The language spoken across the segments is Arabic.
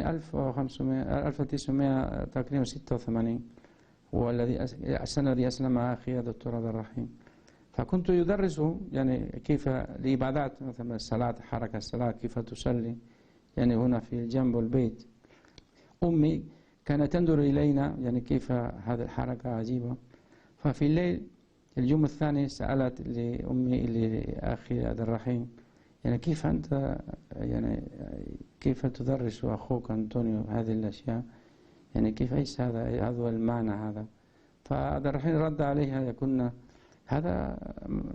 1900 تقريبا 86 هو السنة الذي أسلم أخي الدكتور عبد الرحيم. فكنت يدرس يعني كيف العبادات، مثلا الصلاة، حركة الصلاة، كيف تصلي يعني هنا في جنب البيت. أمي كانت تنظر إلينا يعني كيف هذه الحركة عجيبة. ففي الليل اليوم الثاني سألت لأمي لأخي عبد الرحيم يعني كيف أنت يعني كيف تدرس أخوك أنطونيو هذه الأشياء، يعني كيف إيش هذا هو المعنى هذا. فعبد الرحيم رد عليها يقولنا هذا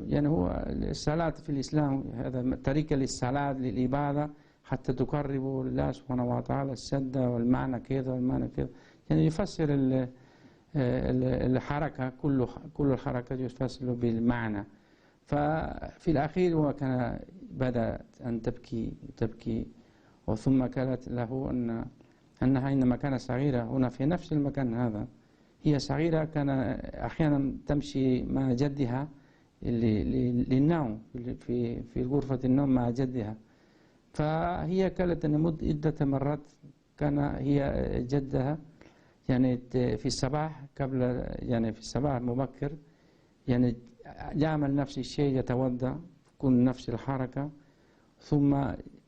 يعني هو الصلاة في الإسلام، هذا طريقة للصلاة للعبادة حتى تقربوا لله سبحانه وتعالى، السدة والمعنى كذا والمعنى كذا، يعني يفسر الحركة، كل الحركة يفسر بالمعنى. ففي الأخير هو كان بدأت أن تبكي وثم قالت له أنها عندما كانت صغيرة هنا في نفس المكان هذا، هي صغيرة كان أحيانا تمشي مع جدها للنوم في غرفة النوم مع جدها. فهي قالت أن عدة مرات كان هي جدها يعني في الصباح قبل يعني في الصباح المبكر يعني يعمل نفس الشيء، يتوضأ، يكون نفس الحركة، ثم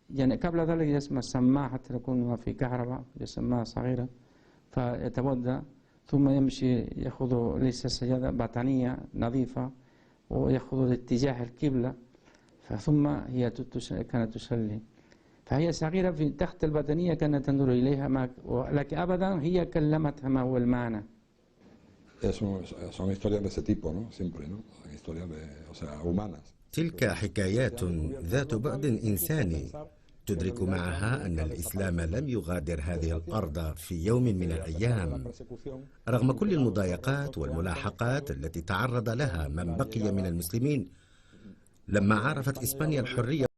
يعني قبل ذلك يسمى السماعة حتى تكون في كهرباء، السماعة صغيرة، فيتوضأ ثم يمشي يأخذ ليس سجادة بطانية نظيفة ويأخذ اتجاه القبلة، ثم هي كانت تصلي. فهي صغيرة في تحت البطانية كانت تنظر إليها، لكن أبدا هي كلمتها ما هو المعنى. Son historias de ese tipo, ¿no? Siempre, ¿no? Historias de, o sea, humanas. تلك حكايات ذات بعد إنساني تدرك معها أن الإسلام لم يغادر هذه الأرض في يوم من الأيام رغم كل المضايقات والملاحقات التي تعرض لها من بقي من المسلمين. لما عرفت إسبانيا الحرية